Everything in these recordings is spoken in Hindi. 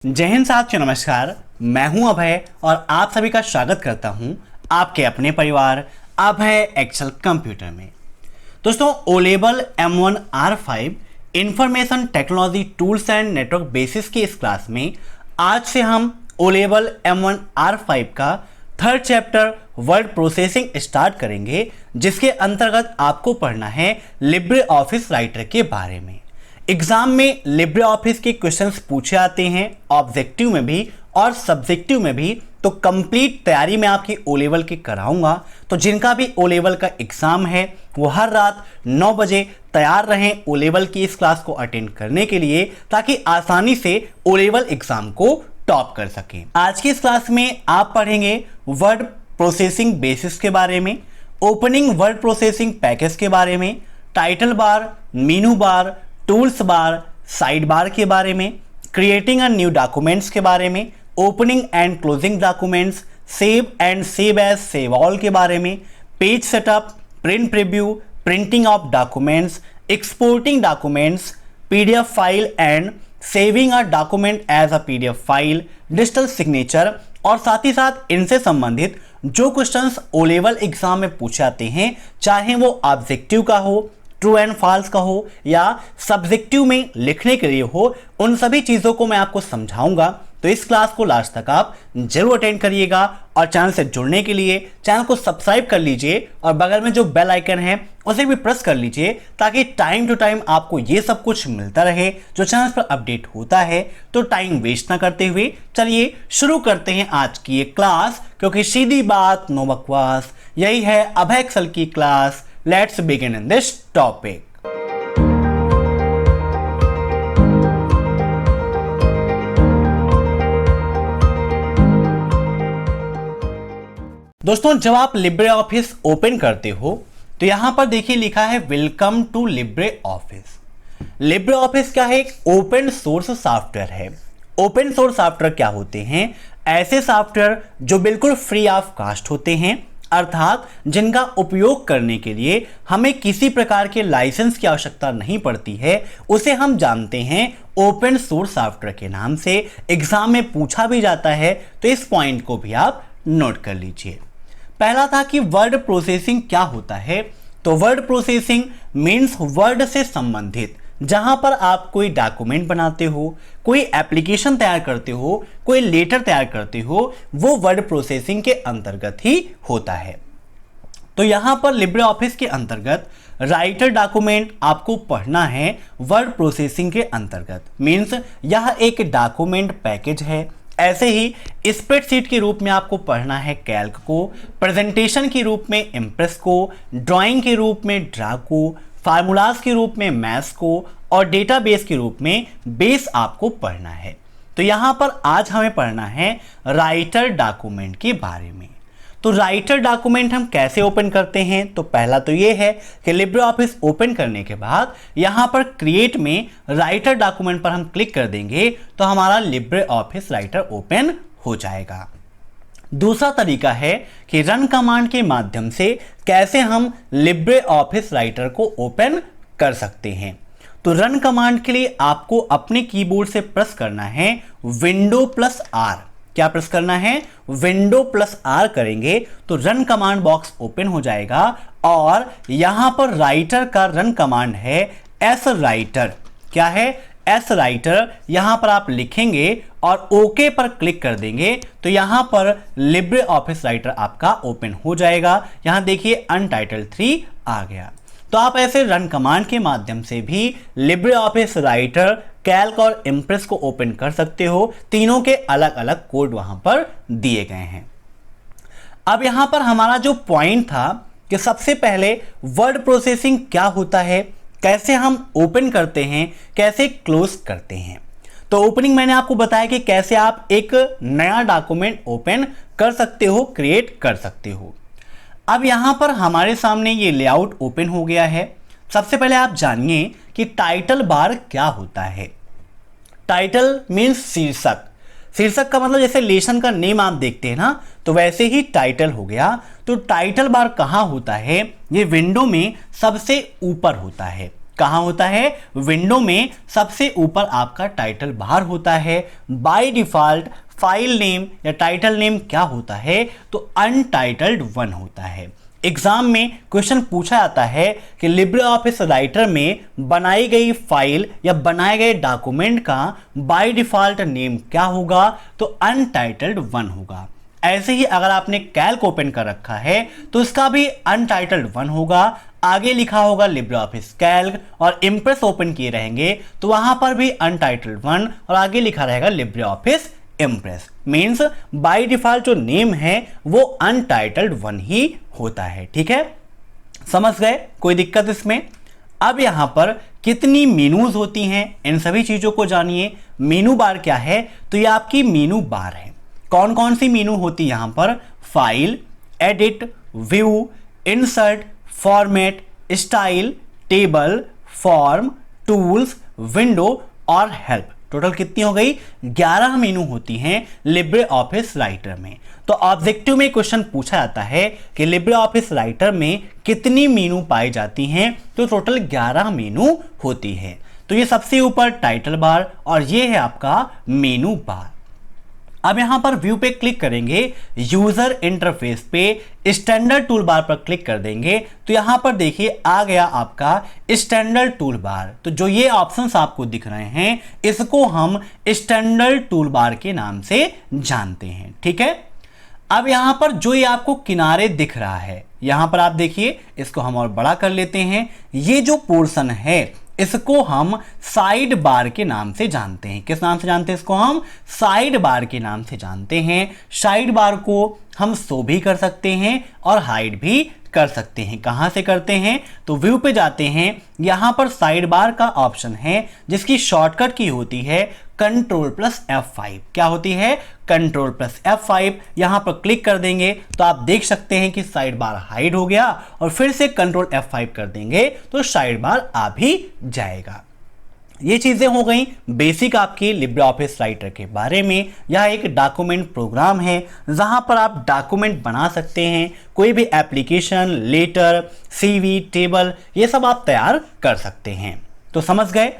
जय हिंद साथियों, नमस्कार। मैं हूं अभय और आप सभी का स्वागत करता हूं आपके अपने परिवार अभय एक्सेल कंप्यूटर में। दोस्तों, O level M1R5 information technology tools and network basis की इस क्लास में आज से हम ओ लेवल M1R5 का third chapter word processing start करेंगे, जिसके अंतर्गत आपको पढ़ना है लिब्रे ऑफिस राइटर के बारे में। एग्जाम में लिब्रे ऑफिस के क्वेश्चंस पूछे आते हैं, ऑब्जेक्टिव में भी और सब्जेक्टिव में भी। तो कंप्लीट तैयारी मैं आपकी ओ लेवल की कराऊंगा। तो जिनका भी ओ लेवल का एग्जाम है वो हर रात 9 बजे तैयार रहें ओ लेवल की इस क्लास को अटेंड करने के लिए, ताकि आसानी से ओ लेवल एग्जाम को टॉप कर सकें। आज की इस क्लास में आप पढ़ेंगे वर्ड प्रोसेसिंग बेसिस के बारे में, ओपनिंग वर्ड प्रोसेसिंग पैकेज के बारे में, title bar, menu bar, tools bar, side bar के बारे में, क्रिएटिंग अ न्यू डॉक्यूमेंट्स के बारे में, opening and closing documents, save and save as save all के बारे में, page setup, print preview, printing of documents, exporting documents, PDF file and saving a document as a PDF file, digital signature, और साथ ही साथ इनसे संबंधित जो क्वेश्चंस ओ लेवल एग्जाम में पूछे जाते हैं, चाहे वो ऑब्जेक्टिव का हो, ट्रू एंड फॉल्स का हो या सब्जेक्टिव में लिखने के लिए हो, उन सभी चीज़ों को मैं आपको समझाऊंगा। तो इस क्लास को लास्ट तक आप जरूर अटेंड करिएगा और चैनल से जुड़ने के लिए चैनल को सब्सक्राइब कर लीजिए और बगल में जो बेल आइकन है उसे भी प्रेस कर लीजिए, ताकि टाइम टू टाइम आपको ये सब कुछ मिलता रहे जो चैनल पर अपडेट होता है। तो टाइम वेस्ट ना करते हुए चलिए शुरू करते हैं आज की ये क्लास, क्योंकि सीधी बात नो बकवास, यही है अभय एक्सेल की class. Let's begin in this topic. दोस्तों, जब आप लिब्रे ऑफिस ओपन करते हो तो यहां पर देखिए लिखा है welcome to LibreOffice. LibreOffice क्या है? एक ओपन सोर्स सॉफ्टवेयर है। ओपन सोर्स सॉफ्टवेयर क्या होते हैं? ऐसे सॉफ्टवेयर जो बिल्कुल फ्री ऑफ कॉस्ट होते हैं, अर्थात जिनका उपयोग करने के लिए हमें किसी प्रकार के लाइसेंस की आवश्यकता नहीं पड़ती है, उसे हम जानते हैं ओपन सोर्स सॉफ्टवेयर के नाम से। एग्जाम में पूछा भी जाता है, तो इस पॉइंट को भी आप नोट कर लीजिए। पहला था कि वर्ड प्रोसेसिंग क्या होता है। तो वर्ड प्रोसेसिंग मीन्स वर्ड से संबंधित, जहां पर आप कोई डॉक्यूमेंट बनाते हो, कोई एप्लीकेशन तैयार करते हो, कोई लेटर तैयार करते हो, वो वर्ड प्रोसेसिंग के अंतर्गत ही होता है। तो यहां पर लिब्रे ऑफिस के अंतर्गत राइटर डॉक्यूमेंट आपको पढ़ना है वर्ड प्रोसेसिंग के अंतर्गत। मीन्स यह एक डॉक्यूमेंट पैकेज है। ऐसे ही स्प्रेडशीट के रूप में आपको पढ़ना है कैल्क को, प्रेजेंटेशन के रूप में इम्प्रेस को, ड्राइंग के रूप में ड्रा को, फार्मूलाज के रूप में मैथ्स को, और डेटाबेस के रूप में बेस आपको पढ़ना है। तो यहां पर आज हमें पढ़ना है राइटर डॉक्यूमेंट के बारे में। तो राइटर डॉक्यूमेंट हम कैसे ओपन करते हैं? तो पहला तो ये है कि लिब्रे ऑफिस ओपन करने के बाद यहां पर क्रिएट में राइटर डॉक्यूमेंट पर हम क्लिक कर देंगे तो हमारा लिब्रे ऑफिस राइटर ओपन हो जाएगा। दूसरा तरीका है कि रन कमांड के माध्यम से कैसे हम लिब्रे ऑफिस राइटर को ओपन कर सकते हैं। तो रन कमांड के लिए आपको अपने कीबोर्ड से प्रेस करना है Window+R। क्या प्रेस करना है? Window+R करेंगे तो रन कमांड बॉक्स ओपन हो जाएगा, और यहां पर राइटर का रन कमांड है एस राइटर। क्या है? S writer. यहां पर आप लिखेंगे और ओके पर क्लिक कर देंगे तो यहां पर लिब्रे ऑफिस राइटर आपका ओपन हो जाएगा। यहां देखिए अनटाइटल 3 आ गया। तो आप ऐसे रन कमांड के माध्यम से भी लिब्रे ऑफिस राइटर, कैल्क और इम्प्रेस को ओपन कर सकते हो। तीनों के अलग अलग कोड वहां पर दिए गए हैं। अब यहां पर हमारा जो पॉइंट था कि सबसे पहले वर्ड प्रोसेसिंग क्या होता है, कैसे हम ओपन करते हैं, कैसे क्लोज करते हैं। तो ओपनिंग मैंने आपको बताया कि कैसे आप एक नया डॉक्यूमेंट ओपन कर सकते हो, क्रिएट कर सकते हो। अब यहां पर हमारे सामने ये लेआउट ओपन हो गया है। सबसे पहले आप जानिए कि टाइटल बार क्या होता है। टाइटल मीन्स शीर्षक। शीर्षक का मतलब जैसे लेसन का नेम आप देखते हैं ना, तो वैसे ही टाइटल हो गया। तो टाइटल बार कहां होता है? ये विंडो में सबसे ऊपर होता है। कहाँ होता है? विंडो में सबसे ऊपर आपका टाइटल बार होता है। बाय डिफॉल्ट फाइल नेम या टाइटल नेम क्या होता है? तो अनटाइटल्ड 1 होता है। एग्जाम में क्वेश्चन पूछा जाता है कि लिब्रे ऑफिस राइटर में बनाई गई फाइल या बनाए गए डॉक्यूमेंट का बाय डिफॉल्ट नेम क्या होगा? तो अनटाइटल्ड 1 होगा। ऐसे ही अगर आपने कैल्क ओपन कर रखा है तो इसका भी अनटाइटल्ड 1 होगा। आगे लिखा होगा लिब्रे ऑफिस कैल्क, और इम्प्रेस ओपन किए रहेंगे तो वहां पर भी अनटाइटल्ड 1 और आगे लिखा रहेगा Libre office impress. Means by default जो नेम है वो अनटाइटल्ड 1 ही होता है। ठीक है, समझ गए? कोई दिक्कत इसमें? अब यहां पर कितनी मेनूज होती हैं इन सभी चीजों को जानिए। मेनू बार क्या है? तो ये आपकी मेनू बार है। कौन कौन सी मेनू होती है यहां पर? File, edit, view, insert, format, style, table, form, tools, window और हेल्प। टोटल कितनी हो गई? 11 मेनू होती हैं लिब्रे ऑफिस राइटर में। तो ऑब्जेक्टिव में क्वेश्चन पूछा जाता है कि लिब्रे ऑफिस राइटर में कितनी मेनू पाई जाती हैं? तो टोटल 11 मेनू होती है। तो ये सबसे ऊपर टाइटल बार और ये है आपका मेनू बार। अब यहां पर व्यू पे क्लिक करेंगे, यूजर इंटरफेस पे स्टैंडर्ड टूल बार पर क्लिक कर देंगे तो यहां पर देखिए आ गया आपका स्टैंडर्ड टूल बार। तो जो ये ऑप्शंस आपको दिख रहे हैं इसको हम स्टैंडर्ड टूल बार के नाम से जानते हैं। ठीक है, अब यहां पर जो ये आपको किनारे दिख रहा है, यहां पर आप देखिए, इसको हम और बड़ा कर लेते हैं। ये जो पोर्शन है इसको हम साइड बार के नाम से जानते हैं। किस नाम से जानते हैं इसको? हम साइड बार के नाम से जानते हैं। साइड बार को हम शो भी कर सकते हैं और हाइड भी कर सकते हैं। कहां से करते हैं? तो व्यू पे जाते हैं, यहां पर साइड बार का ऑप्शन है जिसकी शॉर्टकट की होती है Ctrl+F5। क्या होती है? Ctrl+F5। यहां पर क्लिक कर देंगे तो आप देख सकते हैं कि साइड बार हाइड हो गया और फिर से Ctrl+F5 कर देंगे तो साइड बार आ भी जाएगा। ये चीजें हो गई बेसिक आपकी लिब्रे ऑफिस राइटर के बारे में। यह एक डॉक्यूमेंट प्रोग्राम है जहां पर आप डॉक्यूमेंट बना सकते हैं। कोई भी एप्लीकेशन, लेटर, सीवी, टेबल, ये सब आप तैयार कर सकते हैं। तो समझ गए?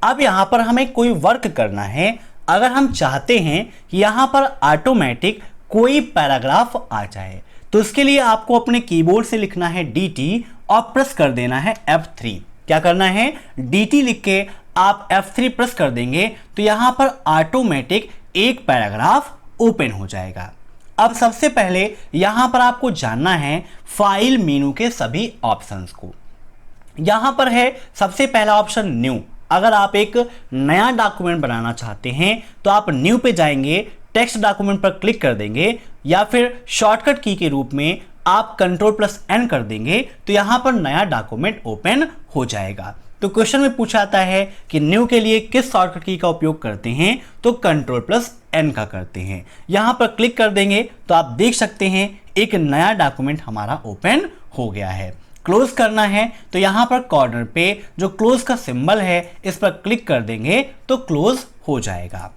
अब यहां पर हमें कोई वर्क करना है। अगर हम चाहते हैं कि यहां पर ऑटोमेटिक कोई पैराग्राफ आ जाए तो इसके लिए आपको अपने कीबोर्ड से लिखना है DT और प्रेस कर देना है F3। क्या करना है? DT लिख के आप F3 प्रेस कर देंगे तो यहां पर ऑटोमेटिक एक पैराग्राफ ओपन हो जाएगा। अब सबसे पहले यहां पर आपको जानना है फाइल मेनू के सभी ऑप्शंस को। यहां पर है सबसे पहला ऑप्शन न्यू। अगर आप एक नया डॉक्यूमेंट बनाना चाहते हैं तो आप न्यू पे जाएंगे, टेक्स्ट डॉक्यूमेंट पर क्लिक कर देंगे या फिर शॉर्टकट की के रूप में आप Ctrl+N कर देंगे तो यहां पर नया डॉक्यूमेंट ओपन हो जाएगा। तो क्वेश्चन में पूछा जाता है कि न्यू के लिए किस शॉर्टकट की का उपयोग करते हैं? तो Ctrl+N का करते हैं। यहां पर क्लिक कर देंगे तो आप देख सकते हैं एक नया डॉक्यूमेंट हमारा ओपन हो गया है। क्लोज करना है तो यहां पर कॉर्नर पे जो क्लोज का सिंबल है इस पर क्लिक कर देंगे तो क्लोज हो जाएगा।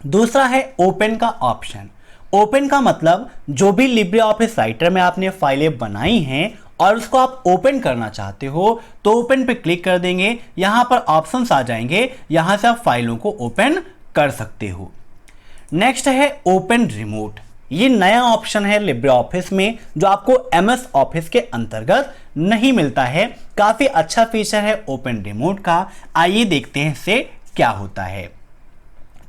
दूसरा है ओपन का ऑप्शन। ओपन का मतलब जो भी लिब्रे ऑफिस राइटर में आपने फाइलें बनाई हैं और उसको आप ओपन करना चाहते हो तो ओपन पे क्लिक कर देंगे, यहां पर ऑप्शंस आ जाएंगे, यहां से आप फाइलों को ओपन कर सकते हो। नेक्स्ट है ओपन रिमोट। ये नया ऑप्शन है लिब्रे ऑफिस में जो आपको MS ऑफिस के अंतर्गत नहीं मिलता है। काफी अच्छा फीचर है ओपन रिमोट का। आइए देखते हैं इससे क्या होता है।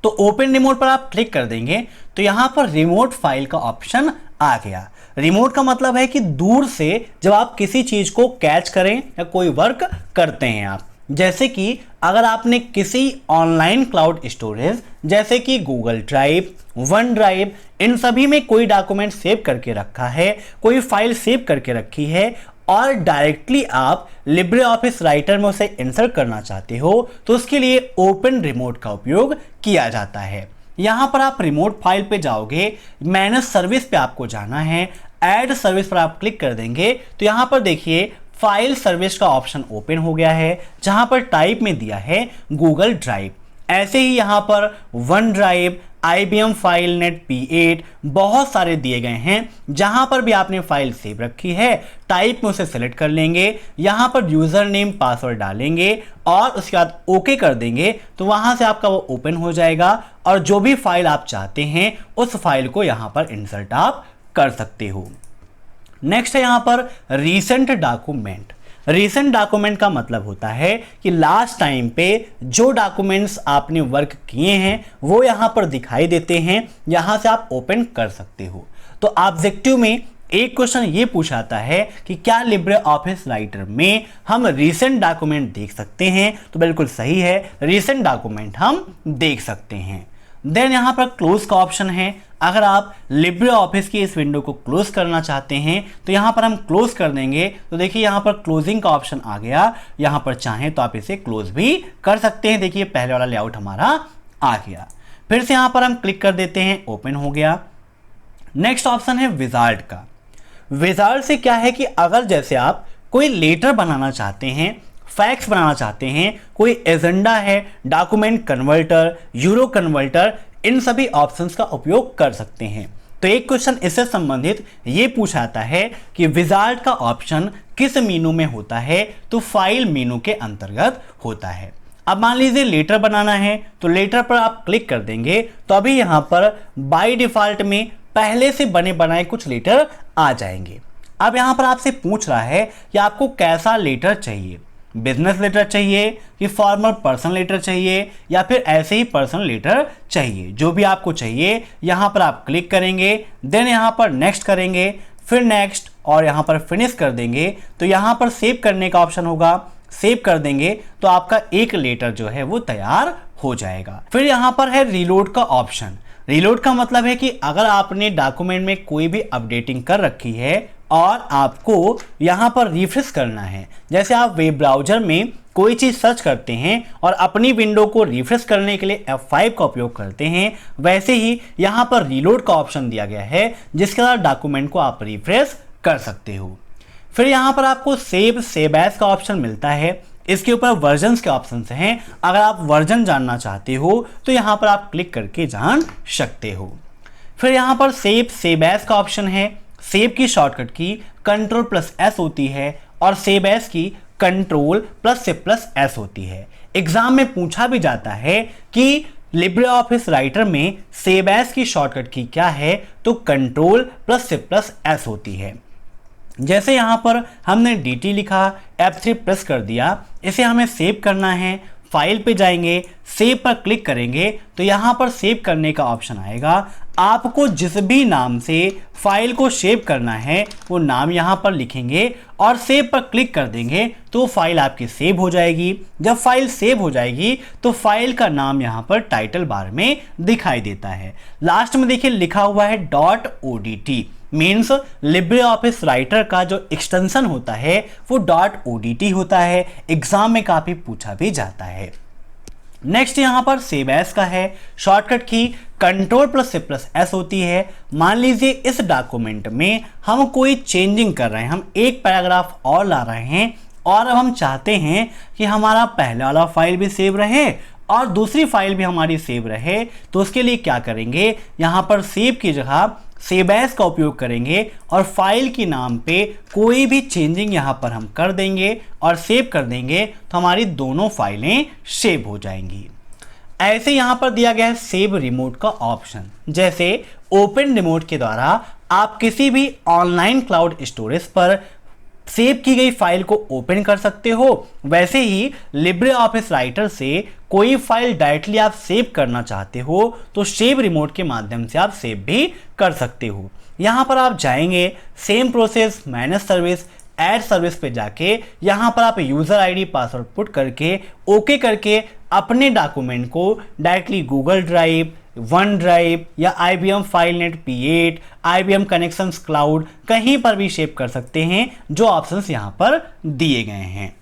तो ओपन रिमोट पर आप क्लिक कर देंगे तो यहां पर रिमोट फाइल का ऑप्शन आ गया। रिमोट का मतलब है कि दूर से जब आप किसी चीज को कैच करें या कोई वर्क करते हैं आप, जैसे कि अगर आपने किसी ऑनलाइन क्लाउड स्टोरेज जैसे कि गूगल ड्राइव, वन ड्राइव, इन सभी में कोई डॉक्यूमेंट सेव करके रखा है, कोई फाइल सेव करके रखी है और डायरेक्टली आप लिब्रे ऑफिस राइटर में उसे इंसर्ट करना चाहते हो तो उसके लिए ओपन रिमोट का उपयोग किया जाता है। यहां पर आप रिमोट फाइल पे जाओगे, मैनेज सर्विस पे आपको जाना है, ऐड सर्विस पर आप क्लिक कर देंगे तो यहां पर देखिए फाइल सर्विस का ऑप्शन ओपन हो गया है जहां पर टाइप में दिया है गूगल ड्राइव। ऐसे ही यहाँ पर वन ड्राइव, IBM फाइलनेट P8 बहुत सारे दिए गए हैं। जहां पर भी आपने फाइल सेव रखी है, टाइप में उसे सेलेक्ट कर लेंगे, यहां पर यूजर नेम पासवर्ड डालेंगे और उसके बाद ओके कर देंगे, तो वहां से आपका वो ओपन हो जाएगा और जो भी फाइल आप चाहते हैं उस फाइल को यहां पर इंसर्ट आप कर सकते हो। नेक्स्ट है यहां पर रीसेंट डॉक्यूमेंट। रीसेंट डॉक्यूमेंट का मतलब होता है कि लास्ट टाइम पे जो डॉक्यूमेंट्स आपने वर्क किए हैं वो यहां पर दिखाई देते हैं, यहां से आप ओपन कर सकते हो। तो ऑब्जेक्टिव में एक क्वेश्चन ये पूछाता है कि क्या लिब्रे ऑफिस राइटर में हम रीसेंट डॉक्यूमेंट देख सकते हैं, तो बिल्कुल सही है, रीसेंट डॉक्यूमेंट हम देख सकते हैं। देन यहां पर क्लोज का ऑप्शन है। अगर आप लिब्रे ऑफिस की इस विंडो को क्लोज करना चाहते हैं तो यहां पर हम क्लोज कर देंगे, तो देखिए यहां पर क्लोजिंग का ऑप्शन आ गया। यहां पर चाहें तो आप इसे क्लोज भी कर सकते हैं। देखिए पहले वाला लेआउट हमारा आ गया। फिर से यहां पर हम क्लिक कर देते हैं, ओपन हो गया। नेक्स्ट ऑप्शन है विजार्ड का। विजार्ड से क्या है कि अगर जैसे आप कोई लेटर बनाना चाहते हैं, फैक्स बनाना चाहते हैं, कोई एजेंडा है, डॉक्यूमेंट कन्वर्टर, यूरो कन्वर्टर, इन सभी ऑप्शंस का उपयोग कर सकते हैं। तो एक क्वेश्चन इससे संबंधित ये पूछाता है कि विजार्ड का ऑप्शन किस मेनू में होता है, तो फाइल मेनू के अंतर्गत होता है। अब मान लीजिए लेटर बनाना है, तो लेटर पर आप क्लिक कर देंगे तो अभी यहां पर बाय डिफॉल्ट में पहले से बने बनाए कुछ लेटर आ जाएंगे। अब यहां पर आपसे पूछ रहा है कि आपको कैसा लेटर चाहिए, बिजनेस लेटर चाहिए कि फॉर्मल पर्सनल लेटर चाहिए या फिर ऐसे ही पर्सनल लेटर चाहिए। जो भी आपको चाहिए यहां पर आप क्लिक करेंगे, देन यहां पर नेक्स्ट करेंगे, फिर नेक्स्ट और यहां पर फिनिश कर देंगे। तो यहां पर सेव करने का ऑप्शन होगा, सेव कर देंगे तो आपका एक लेटर जो है वो तैयार हो जाएगा। फिर यहां पर है रीलोड का ऑप्शन। रीलोड का मतलब है कि अगर आपने डॉक्यूमेंट में कोई भी अपडेटिंग कर रखी है और आपको यहां पर रिफ्रेश करना है, जैसे आप वेब ब्राउजर में कोई चीज सर्च करते हैं और अपनी विंडो को रिफ्रेश करने के लिए F5 का उपयोग करते हैं, वैसे ही यहां पर रीलोड का ऑप्शन दिया गया है जिसके द्वारा डॉक्यूमेंट को आप रिफ्रेश कर सकते हो। फिर यहां पर आपको सेव एज का ऑप्शन मिलता है। इसके ऊपर वर्जन्स के ऑप्शंस हैं। अगर आप वर्जन जानना चाहते हो तो यहां पर आप क्लिक करके जान सकते हो। फिर यहां पर सेव एज का ऑप्शन है। सेव की शॉर्टकट की Ctrl+S होती है और सेव एज की Ctrl+S होती है। एग्जाम में पूछा भी जाता है कि लिब्रे ऑफिस राइटर में सेव एज की शॉर्टकट की क्या है, तो Ctrl+S होती है। जैसे यहां पर हमने DT लिखा, F3 प्रेस कर दिया, इसे हमें सेव करना है। फाइल पे जाएंगे, सेव पर क्लिक करेंगे तो यहां पर सेव करने का ऑप्शन आएगा। आपको जिस भी नाम से फाइल को सेव करना है वो नाम यहां पर लिखेंगे और सेव पर क्लिक कर देंगे तो फाइल आपकी सेव हो जाएगी। जब फाइल सेव हो जाएगी तो फाइल का नाम यहां पर टाइटल बार में दिखाई देता है। लास्ट में देखिए लिखा हुआ है .odt, means Libre office writer का जो एक्सटेंशन होता है वो .odt होता है। एग्जाम में काफी पूछा भी जाता है। नेक्स्ट यहां पर सेव एज का है। शॉर्टकट की Ctrl+C+S होती है। मान लीजिए इस डॉक्यूमेंट में हम कोई चेंजिंग कर रहे हैं, हम एक पैराग्राफ और ला रहे हैं और अब हम चाहते हैं कि हमारा पहला वाला फाइल भी सेव रहे और दूसरी फाइल भी हमारी सेव रहे, तो उसके लिए क्या करेंगे, यहां पर सेव की जगह सेव एज का उपयोग करेंगे और फाइल के नाम पे कोई भी चेंजिंग यहां पर हम कर देंगे और सेव कर देंगे तो हमारी दोनों फाइलें सेव हो जाएंगी। ऐसे यहां पर दिया गया है सेव रिमोट का ऑप्शन। जैसे ओपन रिमोट के द्वारा आप किसी भी ऑनलाइन क्लाउड स्टोरेज पर सेव की गई फाइल को ओपन कर सकते हो, वैसे ही लिब्रे ऑफिस राइटर से कोई फाइल डायरेक्टली आप सेव करना चाहते हो तो सेव रिमोट के माध्यम से आप सेव भी कर सकते हो। यहां पर आप जाएंगे, same process, manage service, add service पे जाके यहां पर आप यूजर आईडी पासवर्ड पुट करके ओके करके अपने डॉक्यूमेंट को directly Google drive, one drive या IBM फाइलनेट P8, IBM connections cloud कहीं पर भी सेव कर सकते हैं, जो ऑप्शंस यहां पर दिए गए हैं।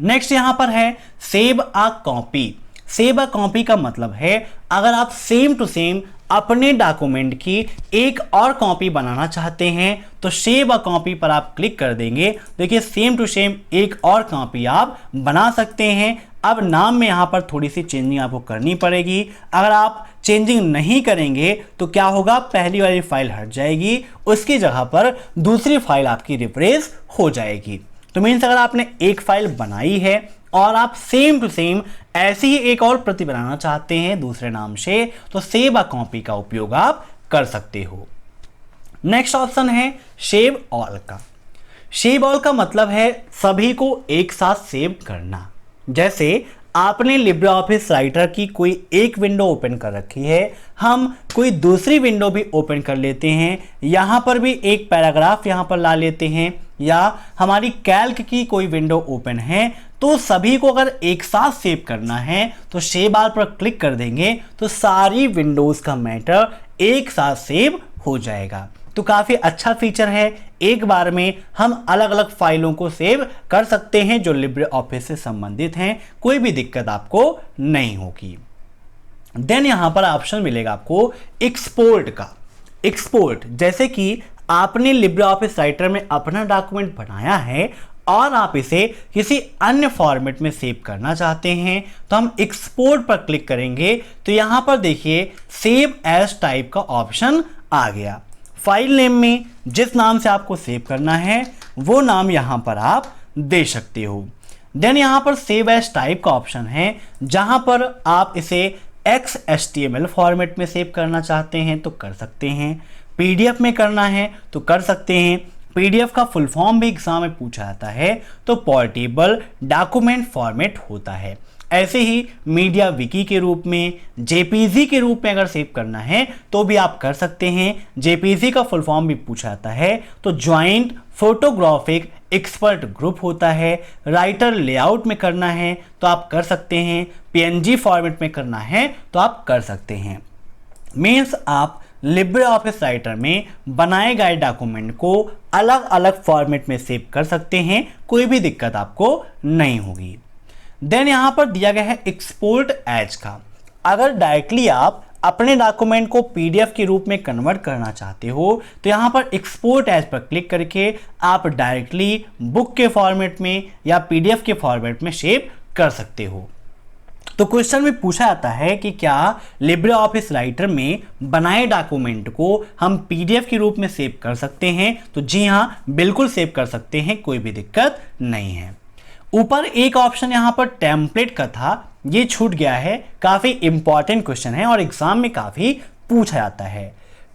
नेक्स्ट यहां पर है save a copy. Save a copy का मतलब है अगर आप सेम टू सेम अपने डॉक्यूमेंट की एक और कॉपी बनाना चाहते हैं तो सेव अ कॉपी पर आप क्लिक कर देंगे। देखिए सेम टू सेम एक और कॉपी आप बना सकते हैं। अब नाम में यहाँ पर थोड़ी सी चेंजिंग आपको करनी पड़ेगी। अगर आप चेंजिंग नहीं करेंगे तो क्या होगा, पहली वाली फाइल हट जाएगी, उसकी जगह पर दूसरी फाइल आपकी रिप्लेस हो जाएगी। तो मीन्स अगर आपने एक फाइल बनाई है और आप सेम टू सेम ऐसी ही एक और प्रति बनाना चाहते हैं दूसरे नाम से, तो सेव अ कॉपी का उपयोग आप कर सकते हो। नेक्स्ट ऑप्शन है सेव ऑल का। सेव ऑल का मतलब है सभी को एक साथ सेव करना। जैसे आपने लिब्रे ऑफिस राइटर की कोई एक विंडो ओपन कर रखी है, हम कोई दूसरी विंडो भी ओपन कर लेते हैं, यहाँ पर भी एक पैराग्राफ यहाँ पर ला लेते हैं, या हमारी कैल्क की कोई विंडो ओपन है, तो सभी को अगर एक साथ सेव करना है तो सेव ऑल पर क्लिक कर देंगे तो सारी विंडोज का मैटर एक साथ सेव हो जाएगा। तो काफ़ी अच्छा फीचर है, एक बार में हम अलग अलग फाइलों को सेव कर सकते हैं जो लिब्रे ऑफिस से संबंधित हैं, कोई भी दिक्कत आपको नहीं होगी। देन यहां पर ऑप्शन मिलेगा आपको एक्सपोर्ट का। एक्सपोर्ट, जैसे कि आपने लिब्रे ऑफिस राइटर में अपना डॉक्यूमेंट बनाया है और आप इसे किसी अन्य फॉर्मेट में सेव करना चाहते हैं, तो हम एक्सपोर्ट पर क्लिक करेंगे तो यहां पर देखिए सेव एज टाइप का ऑप्शन आ गया। फाइल नेम में जिस नाम से आपको सेव करना है वो नाम यहां पर आप दे सकते हो। देन यहां पर सेव एज टाइप का ऑप्शन है, जहां पर आप इसे XHTML फॉर्मेट में सेव करना चाहते हैं तो कर सकते हैं, PDF में करना है तो कर सकते हैं। PDF का फुल फॉर्म भी एग्जाम में पूछा जाता है, तो पोर्टेबल डॉक्यूमेंट फॉर्मेट होता है। ऐसे ही मीडिया विकी के रूप में, JPG के रूप में अगर सेव करना है तो भी आप कर सकते हैं। JPG का फुल फॉर्म भी पूछा जाता है, तो ज्वाइंट फोटोग्राफिक एक्सपर्ट ग्रुप होता है। राइटर लेआउट में करना है तो आप कर सकते हैं, PNG फॉर्मेट में करना है तो आप कर सकते हैं। मीन्स आप लिब्रे ऑफिस राइटर में बनाए गए डॉक्यूमेंट को अलग अलग फॉर्मेट में सेव कर सकते हैं, कोई भी दिक्कत आपको नहीं होगी। देन यहां पर दिया गया है एक्सपोर्ट एज का। अगर डायरेक्टली आप अपने डॉक्यूमेंट को PDF के रूप में कन्वर्ट करना चाहते हो तो यहां पर एक्सपोर्ट एज पर क्लिक करके आप डायरेक्टली बुक के फॉर्मेट में या PDF के फॉर्मेट में सेव कर सकते हो। तो क्वेश्चन में पूछा जाता है कि क्या लिब्रे ऑफिस राइटर में बनाए डॉक्यूमेंट को हम PDF के रूप में सेव कर सकते हैं, तो जी हां, बिल्कुल सेव कर सकते हैं, कोई भी दिक्कत नहीं है। ऊपर एक ऑप्शन यहां पर टेम्पलेट का था, ये छूट गया है, काफी इंपॉर्टेंट क्वेश्चन है और एग्जाम में काफी पूछा जाता है।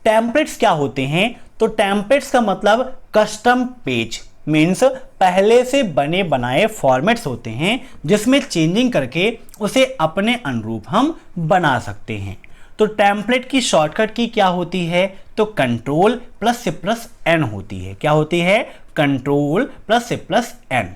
टेम्पलेट्स क्या होते हैं, तो टेम्पलेट्स का मतलब कस्टम पेज, मीन्स पहले से बने बनाए फॉर्मेट्स होते हैं जिसमें चेंजिंग करके उसे अपने अनुरूप हम बना सकते हैं। तो टेम्पलेट की शॉर्टकट की क्या होती है, तो Ctrl+C+N होती है। क्या होती है, Ctrl+C+N।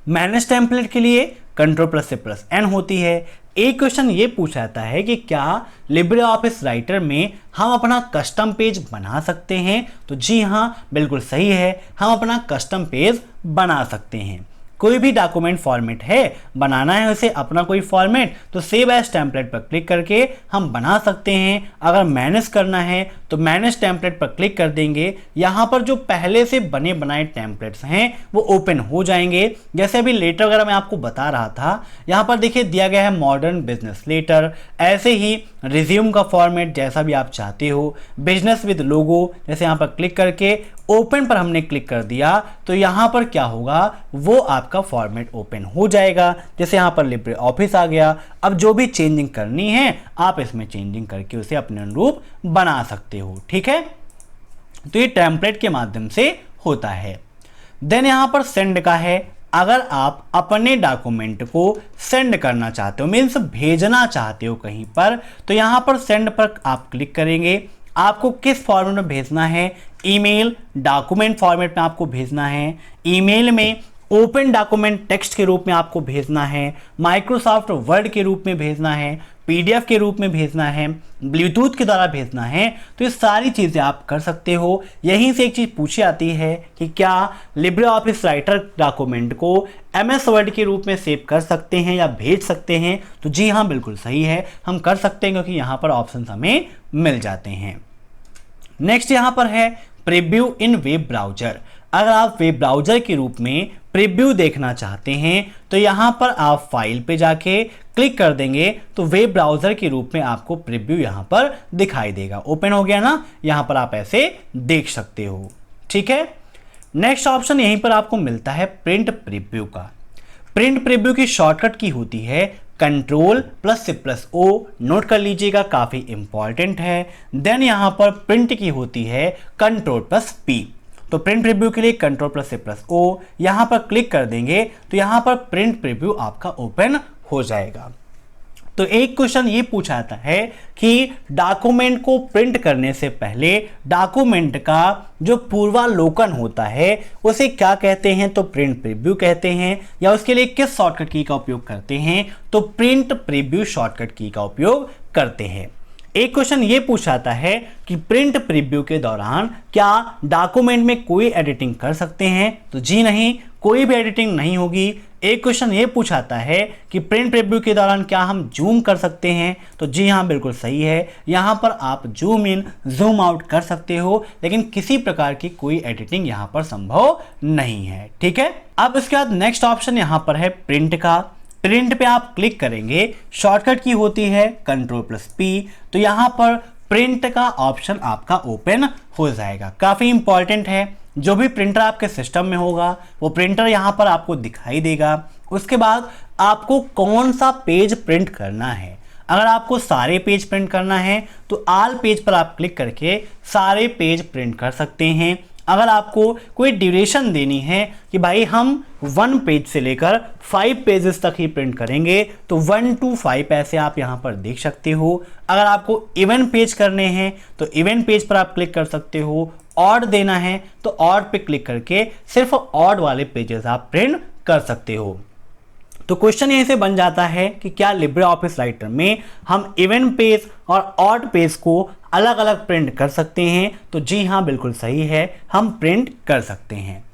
मैनेज टेम्पलेट के लिए Ctrl+C+N होती है। एक क्वेश्चन ये पूछा जाता है कि क्या लिब्रे ऑफिस राइटर में हम अपना कस्टम पेज बना सकते हैं, तो जी हाँ, बिल्कुल सही है, हम अपना कस्टम पेज बना सकते हैं। कोई भी डॉक्यूमेंट फॉर्मेट है, बनाना है उसे अपना कोई फॉर्मेट, तो सेव एज टेम्पलेट पर क्लिक करके हम बना सकते हैं। अगर मैनेज करना है तो मैनेज टेम्पलेट पर क्लिक कर देंगे, यहाँ पर जो पहले से बने बनाए टेम्पलेट्स हैं वो ओपन हो जाएंगे। जैसे अभी लेटर वगैरह मैं आपको बता रहा था, यहाँ पर देखिए दिया गया है मॉडर्न बिजनेस लेटर, ऐसे ही रिज्यूम का फॉर्मेट जैसा भी आप चाहते हो, बिजनेस विद लोगो, जैसे यहाँ पर क्लिक करके ओपन पर हमने क्लिक कर दिया तो यहाँ पर क्या होगा, वो आपका फॉर्मेट ओपन हो जाएगा। जैसे यहाँ पर लिब्रे ऑफिस आ गया। अब जो भी चेंजिंग करनी है आप इसमें चेंजिंग करके उसे अपने अनुरूप बना सकते हो, ठीक है। तो ये टेम्पलेट के माध्यम से होता है। देन यहाँ पर सेंड का है, अगर आप अपने डॉक्यूमेंट को सेंड करना चाहते हो, मीन्स भेजना चाहते हो कहीं पर, तो यहाँ पर सेंड पर आप क्लिक करेंगे। आपको किस फॉर्मेट में भेजना है, ईमेल डॉक्यूमेंट फॉर्मेट में आपको भेजना है, ईमेल में ओपन डॉक्यूमेंट टेक्स्ट के रूप में आपको भेजना है, माइक्रोसॉफ्ट वर्ड के रूप में भेजना है, PDF के रूप में भेजना है, ब्लूटूथ के द्वारा भेजना है, तो ये सारी चीज़ें आप कर सकते हो। यहीं से एक चीज़ पूछी जाती है कि क्या लिब्रे ऑफिस राइटर डॉक्यूमेंट को MS वर्ड के रूप में सेव कर सकते हैं या भेज सकते हैं, तो जी हाँ, बिल्कुल सही है, हम कर सकते हैं क्योंकि यहाँ पर ऑप्शन हमें मिल जाते हैं। नेक्स्ट यहाँ पर है प्रीव्यू इन वेब ब्राउजर। अगर आप वेब ब्राउज़र के रूप में प्रीव्यू देखना चाहते हैं तो यहाँ पर आप फाइल पे जाके क्लिक कर देंगे तो वेब ब्राउज़र के रूप में आपको प्रीव्यू यहाँ पर दिखाई देगा। ओपन हो गया ना, यहाँ पर आप ऐसे देख सकते हो। ठीक है, नेक्स्ट ऑप्शन यहीं पर आपको मिलता है प्रिंट प्रीव्यू का। प्रिंट प्रीव्यू की शॉर्टकट की होती है Ctrl+C+O, नोट कर लीजिएगा, काफ़ी इंपॉर्टेंट है। देन यहाँ पर प्रिंट की होती है Ctrl+P। तो प्रिंट प्रीव्यू के लिए Ctrl+C+O यहाँ पर क्लिक कर देंगे तो यहाँ पर प्रिंट प्रीव्यू आपका ओपन हो जाएगा। तो एक क्वेश्चन ये पूछा जाता है कि डॉक्यूमेंट को प्रिंट करने से पहले डॉक्यूमेंट का जो पूर्वावलोकन होता है उसे क्या कहते हैं, तो प्रिंट प्रीव्यू कहते हैं, या उसके लिए किस शॉर्टकट की का उपयोग करते हैं, तो प्रिंट प्रीव्यू शॉर्टकट की का उपयोग करते हैं। एक क्वेश्चन ये पूछा जाता है कि प्रिंट प्रीव्यू के दौरान क्या डॉक्यूमेंट में कोई एडिटिंग कर सकते हैं, तो जी नहीं, कोई भी एडिटिंग नहीं होगी। एक क्वेश्चन ये पूछाता है कि प्रिंट प्रीव्यू के दौरान क्या हम जूम कर सकते हैं, तो जी हाँ, बिल्कुल सही है। यहाँ पर आप जूम इन जूम आउट कर सकते हो, लेकिन किसी प्रकार की कोई एडिटिंग यहाँ पर संभव नहीं है। ठीक है, अब इसके बाद नेक्स्ट ऑप्शन यहाँ पर है प्रिंट का। प्रिंट पे आप क्लिक करेंगे, शॉर्टकट की होती है Ctrl+P, तो यहाँ पर प्रिंट का ऑप्शन आपका ओपन हो जाएगा। काफ़ी इंपॉर्टेंट है, जो भी प्रिंटर आपके सिस्टम में होगा वो प्रिंटर यहाँ पर आपको दिखाई देगा। उसके बाद आपको कौन सा पेज प्रिंट करना है। अगर आपको सारे पेज प्रिंट करना है तो ऑल पेज पर आप क्लिक करके सारे पेज प्रिंट कर सकते हैं। अगर आपको कोई ड्यूरेशन देनी है कि भाई हम 1 पेज से लेकर 5 पेजेस तक ही प्रिंट करेंगे तो 1 to 5 ऐसे आप यहाँ पर देख सकते हो। अगर आपको इवन पेज करने हैं तो इवन पेज पर आप क्लिक कर सकते हो। ऑड देना है तो ऑड पे क्लिक करके सिर्फ ऑड वाले पेजेस आप प्रिंट कर सकते हो। तो क्वेश्चन यहीं से बन जाता है कि क्या लिब्रे ऑफिस राइटर में हम इवन पेज और ऑड पेज को अलग अलग प्रिंट कर सकते हैं, तो जी हाँ, बिल्कुल सही है, हम प्रिंट कर सकते हैं।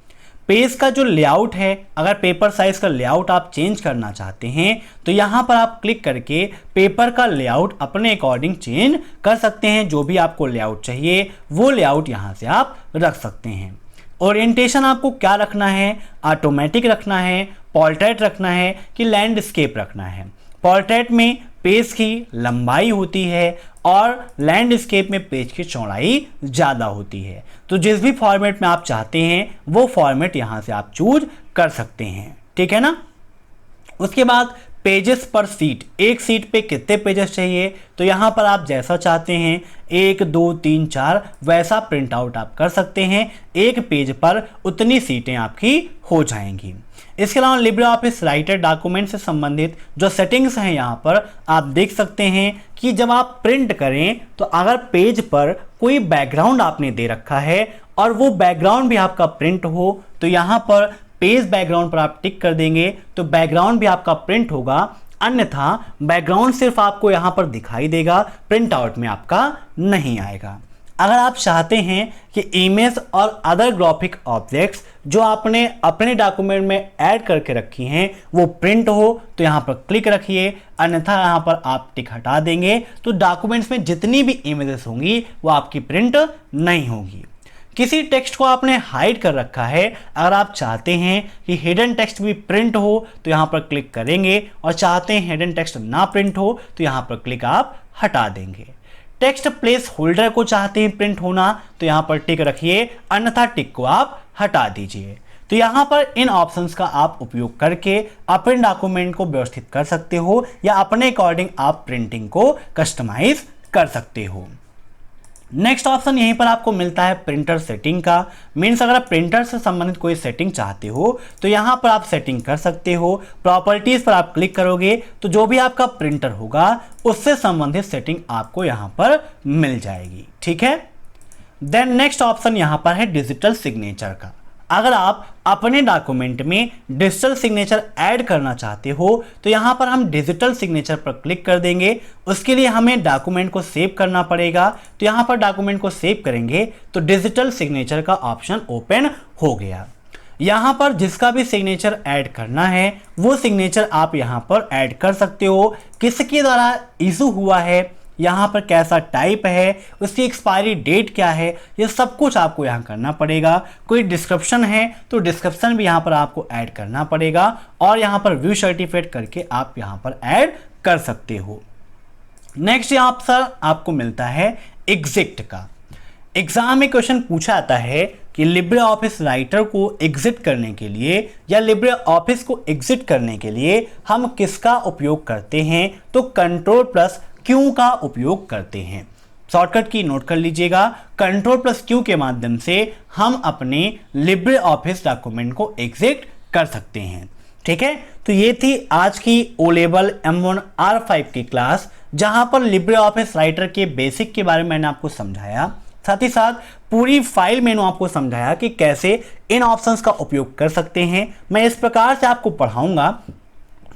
पेज का जो लेआउट है, अगर पेपर साइज का लेआउट आप चेंज करना चाहते हैं तो यहाँ पर आप क्लिक करके पेपर का लेआउट अपने अकॉर्डिंग चेंज कर सकते हैं। जो भी आपको लेआउट चाहिए वो लेआउट यहाँ से आप रख सकते हैं। ओरिएंटेशन आपको क्या रखना है, ऑटोमेटिक रखना है, पोर्ट्रेट रखना है कि लैंडस्केप रखना है। पोर्ट्रेट में पेज की लंबाई होती है और लैंडस्केप में पेज की चौड़ाई ज़्यादा होती है। तो जिस भी फॉर्मेट में आप चाहते हैं वो फॉर्मेट यहाँ से आप चूज कर सकते हैं। ठीक है ना। उसके बाद पेजेस पर सीट, एक सीट पे कितने पेजेस चाहिए, तो यहाँ पर आप जैसा चाहते हैं 1 2 3 4 वैसा प्रिंट आउट आप कर सकते हैं। एक पेज पर उतनी सीटें आपकी हो जाएंगी। इसके अलावा लिब्रे ऑफिस राइटर डॉक्यूमेंट से संबंधित जो सेटिंग्स हैं यहाँ पर आप देख सकते हैं कि जब आप प्रिंट करें तो अगर पेज पर कोई बैकग्राउंड आपने दे रखा है और वो बैकग्राउंड भी आपका प्रिंट हो तो यहाँ पर पेज बैकग्राउंड पर आप टिक कर देंगे तो बैकग्राउंड भी आपका प्रिंट होगा। अन्यथा बैकग्राउंड सिर्फ आपको यहाँ पर दिखाई देगा, प्रिंट आउट में आपका नहीं आएगा। अगर आप चाहते हैं कि इमेज और अदर ग्राफिक ऑब्जेक्ट्स जो आपने अपने डॉक्यूमेंट में ऐड करके रखी हैं वो प्रिंट हो तो यहाँ पर क्लिक रखिए, अन्यथा यहाँ पर आप टिक हटा देंगे तो डॉक्यूमेंट्स में जितनी भी इमेजेस होंगी वो आपकी प्रिंट नहीं होगी। किसी टेक्स्ट को आपने हाइड कर रखा है, अगर आप चाहते हैं कि हिडन टेक्स्ट भी प्रिंट हो तो यहाँ पर क्लिक करेंगे और चाहते हैं हिडन टेक्स्ट ना प्रिंट हो तो यहाँ पर क्लिक आप हटा देंगे। टेक्स्ट प्लेस होल्डर को चाहते हैं प्रिंट होना तो यहाँ पर टिक रखिए, अन्यथा टिक को आप हटा दीजिए। तो यहाँ पर इन ऑप्शंस का आप उपयोग करके अपने डॉक्यूमेंट को व्यवस्थित कर सकते हो या अपने अकॉर्डिंग आप प्रिंटिंग को कस्टमाइज कर सकते हो। नेक्स्ट ऑप्शन यहीं पर आपको मिलता है प्रिंटर सेटिंग का। मीन्स अगर आप प्रिंटर से संबंधित कोई सेटिंग चाहते हो तो यहाँ पर आप सेटिंग कर सकते हो। प्रॉपर्टीज पर आप क्लिक करोगे तो जो भी आपका प्रिंटर होगा उससे संबंधित सेटिंग आपको यहाँ पर मिल जाएगी। ठीक है। देन नेक्स्ट ऑप्शन यहाँ पर है डिजिटल सिग्नेचर का। अगर आप अपने डॉक्यूमेंट में डिजिटल सिग्नेचर ऐड करना चाहते हो तो यहाँ पर हम डिजिटल सिग्नेचर पर क्लिक कर देंगे। उसके लिए हमें डॉक्यूमेंट को सेव करना पड़ेगा, तो यहाँ पर डॉक्यूमेंट को सेव करेंगे तो डिजिटल सिग्नेचर का ऑप्शन ओपन हो गया। यहाँ पर जिसका भी सिग्नेचर ऐड करना है वो सिग्नेचर आप यहाँ पर ऐड कर सकते हो। किसके द्वारा इशू हुआ है यहाँ पर कैसा टाइप है, उसकी एक्सपायरी डेट क्या है, ये सब कुछ आपको यहाँ करना पड़ेगा। कोई डिस्क्रिप्शन है तो डिस्क्रिप्शन भी यहाँ पर आपको ऐड करना पड़ेगा और यहाँ पर व्यू सर्टिफिकेट करके आप यहाँ पर ऐड कर सकते हो। नेक्स्ट यहाँ पर आपको मिलता है एग्जिट का। एग्जाम में क्वेश्चन पूछा जाता है कि लिब्रे ऑफिस राइटर को एग्जिट करने के लिए या लिब्रे ऑफिस को एग्जिट करने के लिए हम किसका उपयोग करते हैं, तो Ctrl+Q का उपयोग करते हैं। शॉर्टकट की नोट कर लीजिएगा, Ctrl+Q के माध्यम से हम अपने लिब्रे ऑफिस डॉक्यूमेंट को एग्जिट कर सकते हैं। ठीक है, तो ये थी आज की ओ लेवल M1 R5 की क्लास, जहां पर लिब्रे ऑफिस राइटर के बेसिक के बारे में मैंने आपको समझाया, साथ ही साथ पूरी फाइल मैंने आपको समझाया कि कैसे इन ऑप्शंस का उपयोग कर सकते हैं। मैं इस प्रकार से आपको पढ़ाऊंगा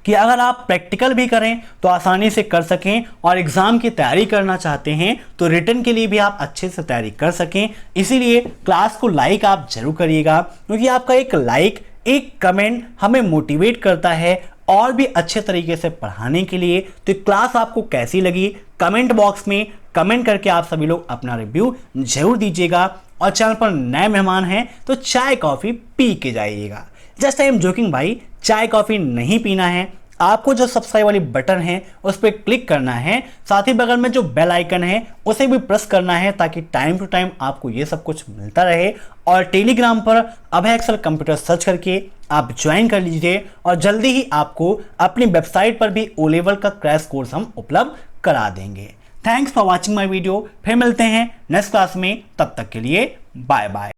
कि अगर आप प्रैक्टिकल भी करें तो आसानी से कर सकें और एग्जाम की तैयारी करना चाहते हैं तो रिटन के लिए भी आप अच्छे से तैयारी कर सकें। इसीलिए क्लास को लाइक आप जरूर करिएगा, क्योंकि आपका एक लाइक, एक कमेंट हमें मोटिवेट करता है और भी अच्छे तरीके से पढ़ाने के लिए। तो क्लास आपको कैसी लगी कमेंट बॉक्स में कमेंट करके आप सभी लोग अपना रिव्यू जरूर दीजिएगा। और चैनल पर नए मेहमान हैं तो चाय कॉफ़ी पी के जाइएगा। जस्ट आई एम जोकिंग भाई, चाय कॉफ़ी नहीं पीना है। आपको जो सब्सक्राइब वाली बटन है उस पर क्लिक करना है, साथ ही बगल में जो बेल आइकन है उसे भी प्रेस करना है, ताकि टाइम टू टाइम आपको ये सब कुछ मिलता रहे। और टेलीग्राम पर अभय एक्सेल कंप्यूटर सर्च करके आप ज्वाइन कर लीजिए और जल्दी ही आपको अपनी वेबसाइट पर भी ओ लेवल का क्रैश कोर्स हम उपलब्ध करा देंगे। Thanks for watching my video. फिर मिलते हैं नेक्स्ट क्लास में, तब तक के लिए बाय बाय।